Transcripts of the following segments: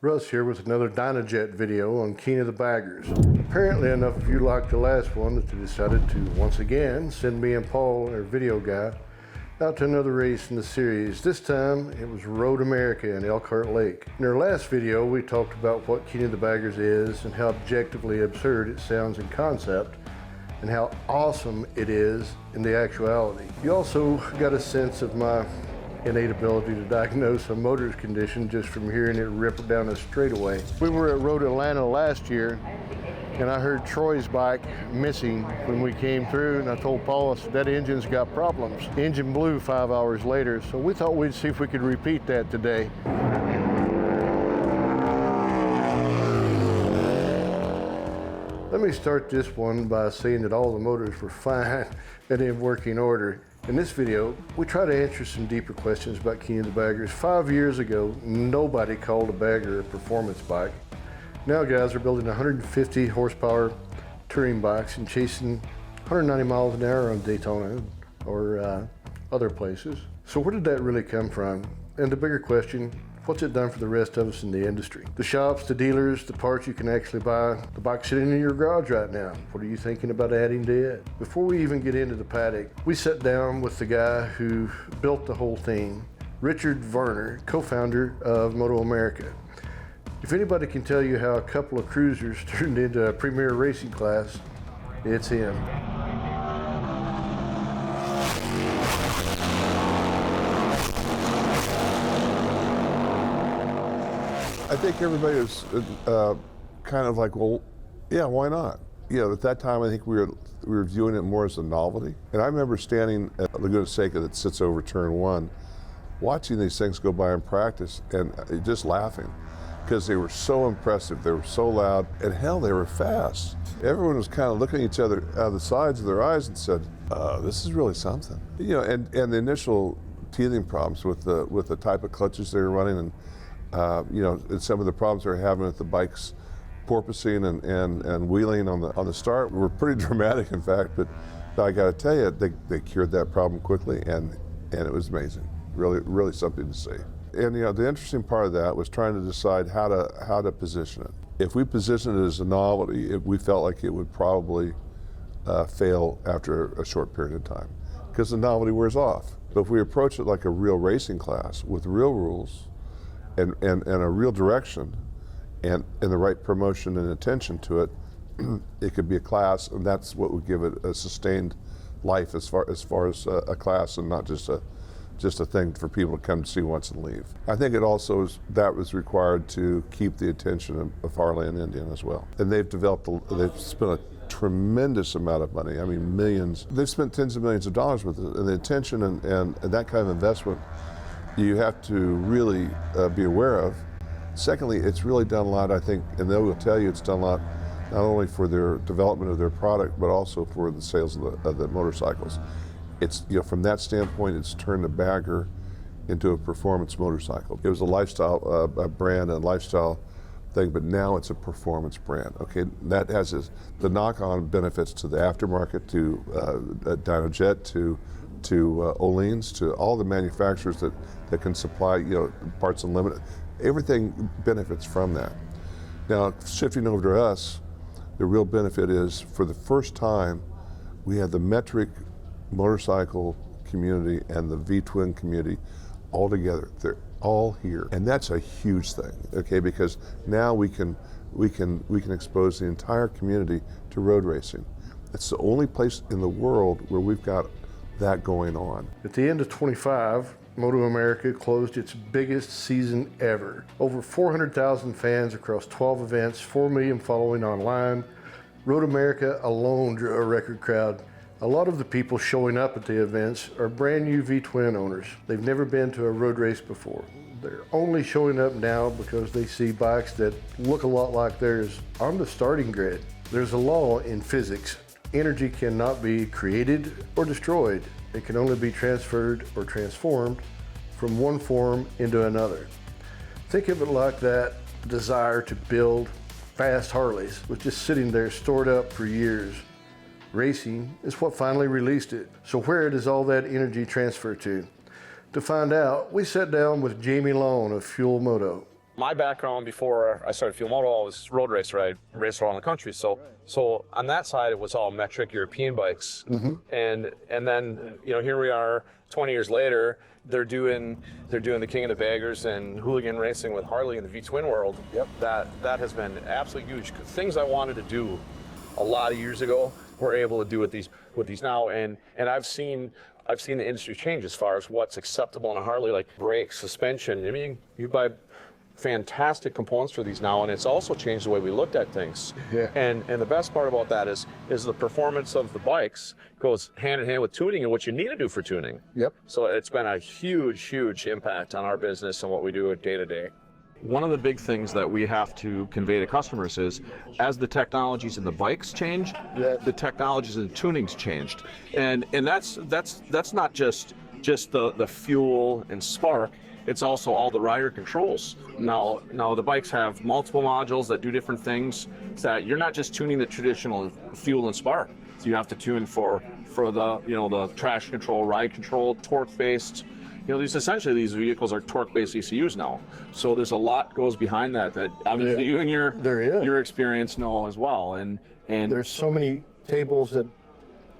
Russ here with another Dynojet video on King of the Baggers. Apparently enough of you liked the last one that they decided to once again send me and Paul, their video guy, out to another race in the series. This time it was MotoAmerica in Elkhart Lake. In our last video we talked about what King of the Baggers is and how objectively absurd it sounds in concept and how awesome it is in the actuality. You also got a sense of my innate ability to diagnose a motor's condition just from hearing it rip down a straightaway. We were at Road Atlanta last year and I heard Troy's bike missing when we came through, and I told Paul, I said, that engine's got problems. The engine blew 5 hours later, so we thought we'd see if we could repeat that today. Let me start this one by saying that all the motors were fine and in working order. In this video, we try to answer some deeper questions about King of the Baggers. 5 years ago, nobody called a bagger a performance bike. Now guys are building 150 horsepower touring bikes and chasing 190 miles an hour on Daytona or other places. So where did that really come from? And the bigger question, what's it done for the rest of us in the industry? The shops, the dealers, the parts you can actually buy, the bike sitting in your garage right now. What are you thinking about adding to it? Before we even get into the paddock, we sat down with the guy who built the whole thing, Richard Varner, co-founder of MotoAmerica. If anybody can tell you how a couple of cruisers turned into a premier racing class, it's him. I think everybody was kind of like, well, yeah, why not? You know, at that time, I think we were viewing it more as a novelty. And I remember standing at Laguna Seca that sits over turn one, watching these things go by in practice and just laughing because they were so impressive, they were so loud, and hell, they were fast. Everyone was kind of looking at each other out of the sides of their eyes and said, this is really something. You know, and the initial teething problems with the type of clutches they were running and you know, and some of the problems they were having with the bikes porpoising and wheeling on the start were pretty dramatic, in fact. But I got to tell you, they cured that problem quickly, and it was amazing. Really something to see. And you know, the interesting part of that was trying to decide how to position it. If we positioned it as a novelty, we felt like it would probably fail after a short period of time because the novelty wears off. But if we approach it like a real racing class with real rules and a real direction and the right promotion and attention to it, it could be a class, and that's what would give it a sustained life as far as a class and not just a thing for people to come to see once and leave. I think it also was required to keep the attention of Harley and Indian as well. And they've spent a tremendous amount of money, I mean millions. They've spent tens of millions of dollars with it, and the attention and that kind of investment you have to really be aware of. Secondly, it's really done a lot, I think, and they will tell you it's done a lot not only for their development of their product, but also for the sales of the motorcycles. It's, you know, from that standpoint, it's turned the bagger into a performance motorcycle. It was a lifestyle a brand and lifestyle thing, but now it's a performance brand. Okay, that has the knock-on benefits to the aftermarket, to Dynojet, to Oleans, to all the manufacturers that can supply, you know, parts unlimited. Everything benefits from that. Now, shifting over to us, the real benefit is, for the first time, we have the metric motorcycle community and the V-twin community all together. They're all here, and that's a huge thing. Okay, because now we can expose the entire community to road racing. It's the only place in the world where we've got that going on. At the end of 25, MotoAmerica closed its biggest season ever. Over 400,000 fans across 12 events, 4 million following online. Road America alone drew a record crowd. A lot of the people showing up at the events are brand new V-twin owners. They've never been to a road race before. They're only showing up now because they see bikes that look a lot like theirs on the starting grid. There's a law in physics. Energy cannot be created or destroyed. It can only be transferred or transformed from one form into another. Think of it like that desire to build fast Harleys was just sitting there stored up for years. Racing is what finally released it. So where does all that energy transfer to? To find out, we sat down with Jamie Long of Fuel Moto. my background before I started Fuel Moto, I was road racer. I raced around the country. So on that side, it was all metric European bikes. And then, you know, here we are 20 years later, they're doing the King of the Baggers and hooligan racing with Harley in the V-twin world. Yep. That has been absolutely huge. Things I wanted to do a lot of years ago, we're able to do with these now. And I've seen the industry change as far as what's acceptable on a Harley, like brakes, suspension. I mean, you buy fantastic components for these now, and it's also changed the way we looked at things. Yeah. And the best part about that is the performance of the bikes goes hand in hand with tuning and what you need to do for tuning. Yep. So it's been a huge impact on our business and what we do day to day. One of the big things that we have to convey to customers is, as the technologies in the bikes change, the technologies in the tuning's changed, and that's not just the fuel and spark. It's also all the rider controls. Now the bikes have multiple modules that do different things. That you're not just tuning the traditional fuel and spark. So you have to tune for the, you know, the traction control, ride control, torque based. You know, these vehicles are torque-based ECUs now. So there's a lot goes behind that obviously you and your experience know as well. And there's so many tables that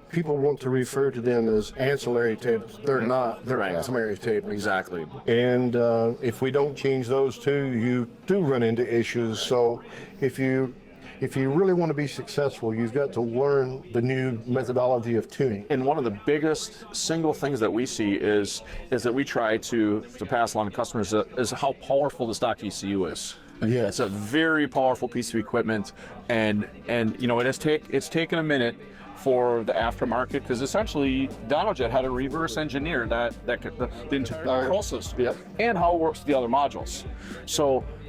people want to refer to them as ancillary tables. They're not. They're ancillary tables. Exactly. And if we don't change those two, you do run into issues. So if you really want to be successful, you've got to learn the new methodology of tuning. And one of the biggest single things that we see is that we try to pass along to customers is how powerful the stock ECU is. Yeah, it's a very powerful piece of equipment, and you know, it's taken a minute for the aftermarket, because essentially Dynojet had to reverse engineer the entire control system and how it works with the other modules.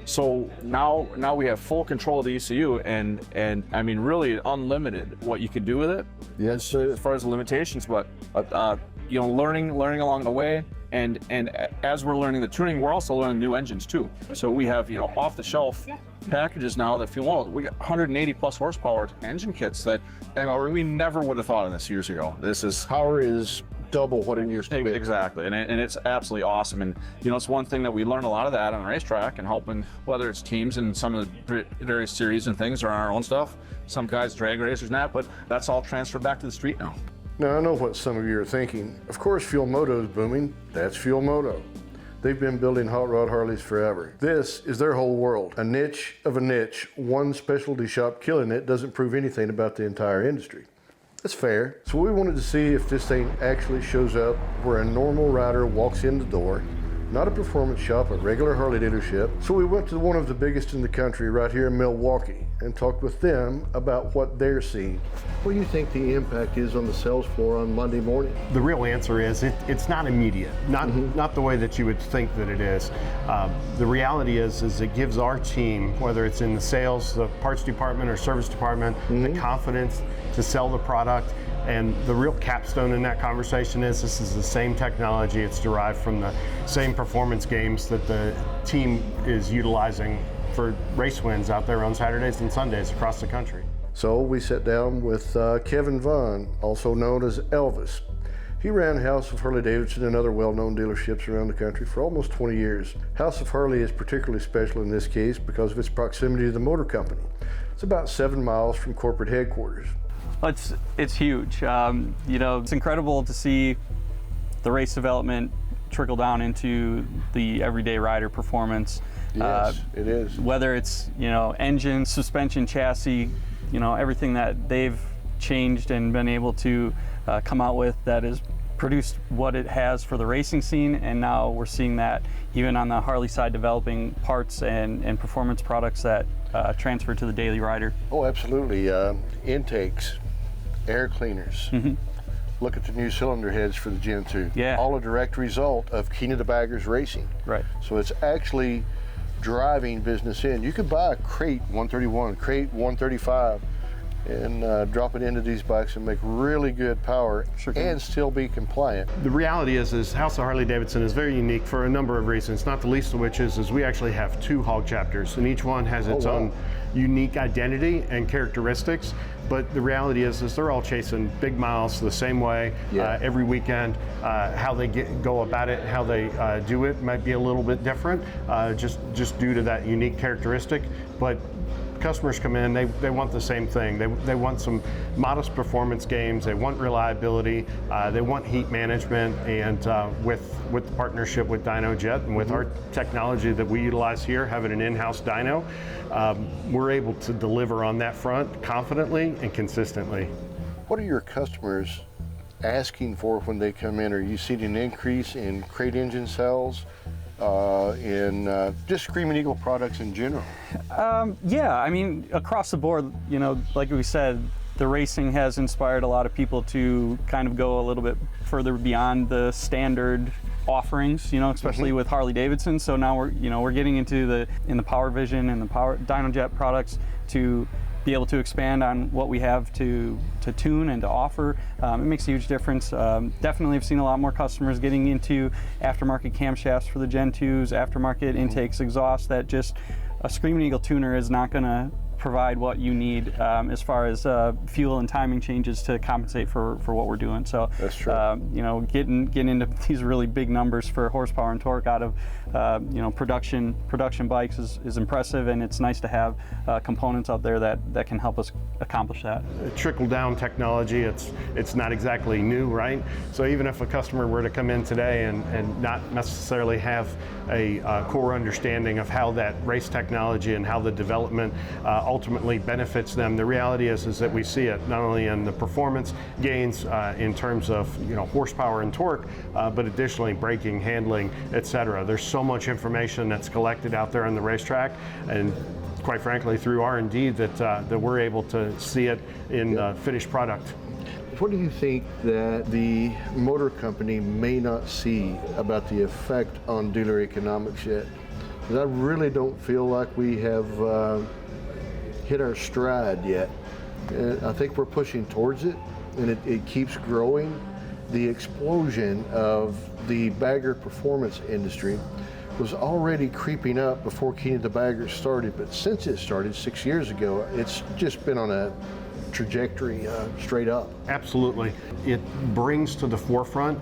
So now we have full control of the ECU, and I mean, really unlimited what you can do with it. Yes, as far as the limitations, but you know, learning along the way, and as we're learning the tuning, we're also learning new engines too. So we have, you know, off the shelf packages now that we got 180 plus horsepower engine kits that, you know, we never would have thought of this years ago. Power is double what it used to be. Exactly, and it's absolutely awesome. And you know, it's one thing that we learn a lot of that on the racetrack, and helping, whether it's teams and some of the various series and things, or our own stuff. Some guys, drag racers and that, but that's all transferred back to the street now. Now, I know what some of you are thinking. Of course, Fuel Moto is booming. That's Fuel Moto. They've been building hot rod Harleys forever. This is their whole world. A niche of a niche. One specialty shop killing it doesn't prove anything about the entire industry. That's fair. So we wanted to see if this thing actually shows up where a normal rider walks in the door. Not a performance shop, a regular Harley dealership. So we went to one of the biggest in the country right here in Milwaukee and talked with them about what they're seeing. What do you think the impact is on the sales floor on Monday morning? The real answer is it's not immediate, not the way that you would think that it is. The reality is it gives our team, whether it's in the sales, the parts department or service department, the confidence to sell the product. And the real capstone in that conversation is this is the same technology. It's derived from the same performance games that the team is utilizing for race wins out there on Saturdays and Sundays across the country. So we sat down with Kevin Vaughn, also known as Elvis. He ran House of Harley-Davidson and other well-known dealerships around the country for almost 20 years. House of Harley is particularly special in this case because of its proximity to the motor company. It's about 7 miles from corporate headquarters. It's huge. You know, it's incredible to see the race development trickle down into the everyday rider performance. Yes, it is. Whether it's, you know, engine, suspension, chassis, you know, everything that they've changed and been able to come out with that has produced what it has for the racing scene, and now we're seeing that even on the Harley side, developing parts and performance products that transfer to the daily rider. Oh, absolutely. Intakes, air cleaners. Look at the new cylinder heads for the Gen 2. Yeah. All a direct result of King of the Baggers racing. Right. So it's actually driving business in. You could buy a crate 131, crate 135, and drop it into these bikes and make really good power and still be compliant. The reality is House of Harley-Davidson is very unique for a number of reasons, not the least of which is we actually have 2 hog chapters, and each one has its own unique identity and characteristics. but the reality is they're all chasing big miles the same way every weekend. How they go about it, how they do it might be a little bit different, just due to that unique characteristic. But customers come in, they want the same thing. They want some modest performance gains, they want reliability, they want heat management, and with the partnership with Dynojet and with our technology that we utilize here, having an in-house dyno, we're able to deliver on that front confidently and consistently. What are your customers asking for when they come in? Are you seeing an increase in crate engine sales, in just Screaming Eagle products in general? Yeah, I mean, across the board, you know, like we said, the racing has inspired a lot of people to kind of go a little bit further beyond the standard offerings, you know, especially with Harley-Davidson. So now we're getting into the Power Vision and the Dynojet products to be able to expand on what we have to tune and to offer. It makes a huge difference. Definitely have seen a lot more customers getting into aftermarket camshafts for the Gen 2s, aftermarket intakes, exhaust, that just a Screaming Eagle tuner is not going to provide what you need as far as fuel and timing changes to compensate for what we're doing. So that's true. You know, getting into these really big numbers for horsepower and torque out of you know, production bikes is impressive, and it's nice to have components out there that can help us accomplish that. Trickle down technology, it's not exactly new, right? So even if a customer were to come in today and not necessarily have a core understanding of how that race technology and how the development ultimately benefits them, the reality is that we see it not only in the performance gains in terms of, you know, horsepower and torque, but additionally braking, handling, etc. There's so much information that's collected out there on the racetrack, and quite frankly through R&D that we're able to see it in finished product. What do you think that the motor company may not see about the effect on dealer economics yet? Because I really don't feel like we have hit our stride yet. I think we're pushing towards it, and it keeps growing. The explosion of the bagger performance industry was already creeping up before King of the Baggers started, but since it started 6 years ago, it's just been on a trajectory straight up. Absolutely. It brings to the forefront,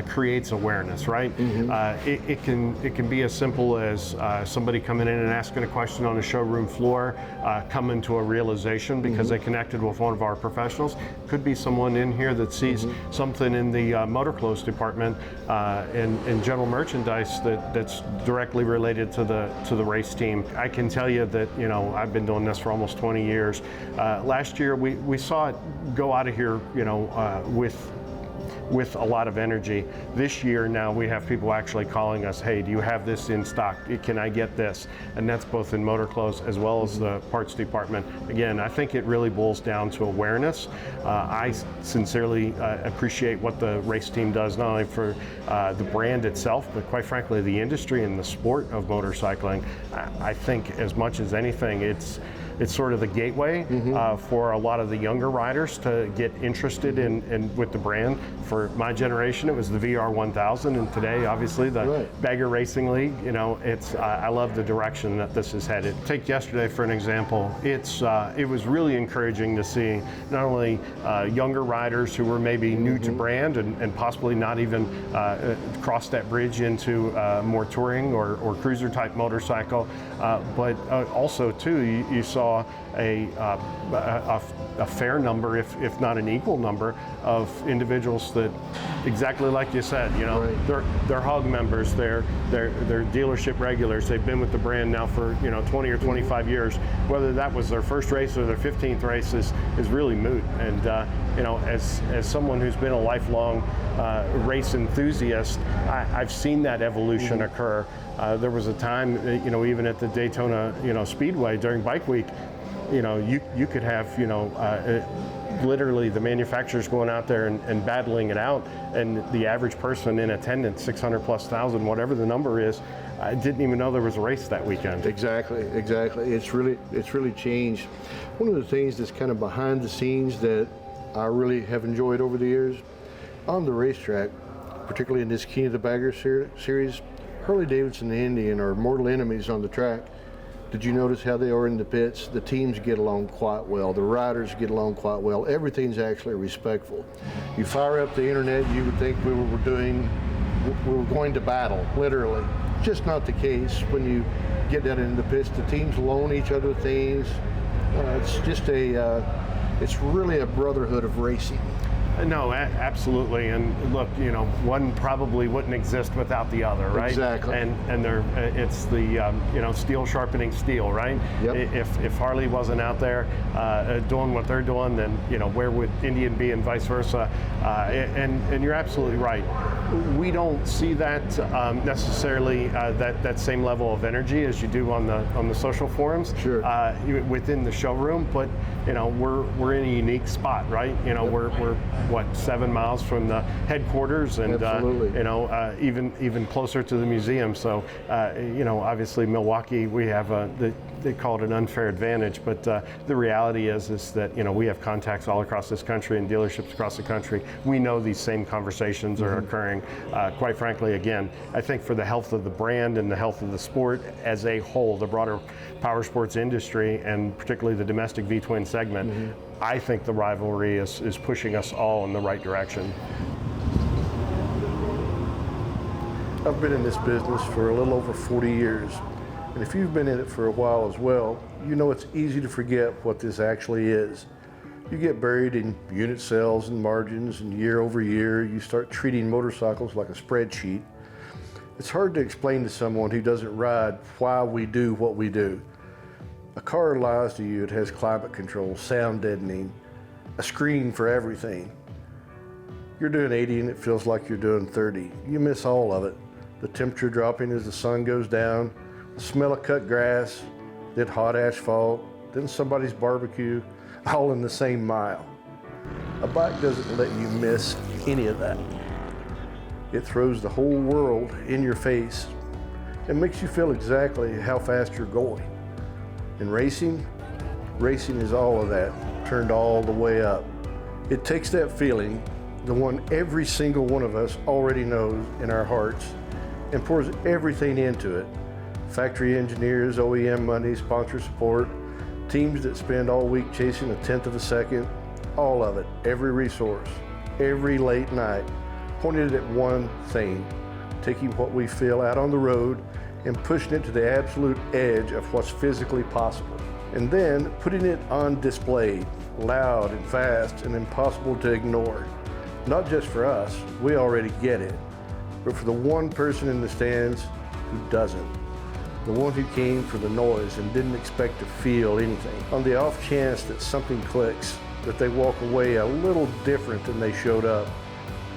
creates awareness, right? It can be as simple as somebody coming in and asking a question on a showroom floor, coming to a realization because they connected with one of our professionals. Could be someone in here that sees something in the motor clothes department and general merchandise that's directly related to the race team. I can tell you that, you know, I've been doing this for almost 20 years. Last year we saw it go out of here, you know, with a lot of energy. This year now we have people actually calling us, hey, do you have this in stock? Can I get this? And that's both in motor clothes as well as the parts department. Again, I think it really boils down to awareness. I sincerely appreciate what the race team does, not only for the brand itself, but quite frankly the industry and the sport of motorcycling. I think as much as anything, it's sort of the gateway for a lot of the younger riders to get interested in with the brand. For my generation, it was the VR 1000, and today, obviously, the Bagger Racing League. You know, I love the direction that this is headed. Take yesterday for an example. It was really encouraging to see not only younger riders who were maybe new to brand and possibly not even crossed that bridge into more touring or cruiser type motorcycle, but also too you saw a fair number, if not an equal number, of individuals that, exactly like you said, you know, they're hog members, they're dealership regulars. They've been with the brand now for, you know, 20 or 25 years. Whether that was their first race or their 15th race is really moot. And you know, as someone who's been a lifelong race enthusiast, I've seen that evolution occur. There was a time, you know, even at the Daytona, you know, Speedway during Bike Week, you know, you could have, you know, literally the manufacturers going out there and battling it out, and the average person in attendance, 600,000+, whatever the number is, I didn't even know there was a race that weekend. Exactly. It's really changed. One of the things that's kind of behind the scenes that I really have enjoyed over the years, on the racetrack, particularly in this King of the Baggers series, Harley-Davidson and Indian are mortal enemies on the track. Did you notice how they are in the pits? The teams get along quite well. The riders get along quite well. Everything's actually respectful. You fire up the internet, you would think we were going to battle, literally. Just not the case when you get down into the pits. The teams loan each other things. It's just it's really a brotherhood of racing. No, absolutely. And look, you know, one probably wouldn't exist without the other, right? Exactly. And they're, it's the, you know, steel sharpening steel, right? Yep. If Harley wasn't out there doing what they're doing, then, you know, where would Indian be, and vice versa? And you're absolutely right. We don't see that necessarily that same level of energy as you do on the social forums. Sure. Within the showroom, but you know, we're in a unique spot, right? You know, we're what, 7 miles from the headquarters, and you know, even closer to the museum. So you know, obviously Milwaukee, we have they call it an unfair advantage, but the reality is that, you know, we have contacts all across this country and dealerships across the country. We know these same conversations are occurring. Quite frankly, again, I think for the health of the brand and the health of the sport as a whole, the broader power sports industry, and particularly the domestic V-twin segment, I think the rivalry is pushing us all in the right direction. I've been in this business for a little over 40 years. And if you've been in it for a while as well, you know it's easy to forget what this actually is. You get buried in unit sales and margins, and year over year, you start treating motorcycles like a spreadsheet. It's hard to explain to someone who doesn't ride why we do what we do. A car lies to you. It has climate control, sound deadening, a screen for everything. You're doing 80 and it feels like you're doing 30. You miss all of it. The temperature dropping as the sun goes down, the smell of cut grass, then hot asphalt, then somebody's barbecue, all in the same mile. A bike doesn't let you miss any of that. It throws the whole world in your face and makes you feel exactly how fast you're going. And racing is all of that, turned all the way up. It takes that feeling, the one every single one of us already knows in our hearts, and pours everything into it. Factory engineers, OEM money, sponsor support, teams that spend all week chasing a tenth of a second, all of it, every resource, every late night, pointed at one thing, taking what we feel out on the road and pushing it to the absolute edge of what's physically possible. And then putting it on display, loud and fast and impossible to ignore. Not just for us, we already get it, but for the one person in the stands who doesn't. The one who came for the noise and didn't expect to feel anything. On the off chance that something clicks, that they walk away a little different than they showed up.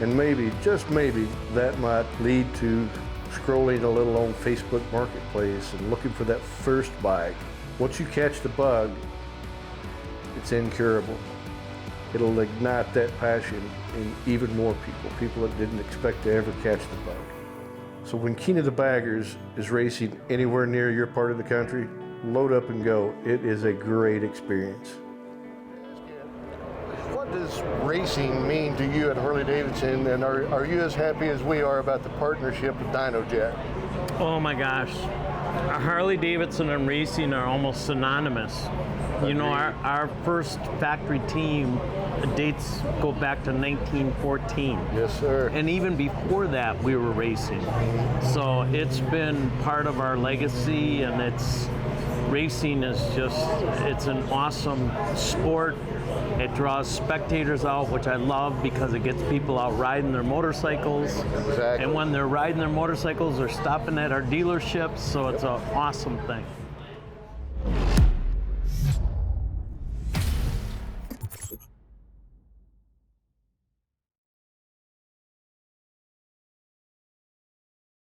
And maybe, just maybe, that might lead to scrolling a little on Facebook Marketplace and looking for that first bike. Once you catch the bug, it's incurable. It'll ignite that passion in even more people that didn't expect to ever catch the bug. So when King of the Baggers is racing anywhere near your part of the country, load up and go. It is a great experience. What does racing mean to you at Harley-Davidson, and are you as happy as we are about the partnership with Dynojet? Oh my gosh, Harley-Davidson and racing are almost synonymous. You know, our first factory team dates go back to 1914. Yes, sir. And even before that, we were racing. So it's been part of our legacy, and racing is it's an awesome sport. It draws spectators out, which I love because it gets people out riding their motorcycles. Exactly. And when they're riding their motorcycles, they're stopping at our dealerships, so it's an awesome thing.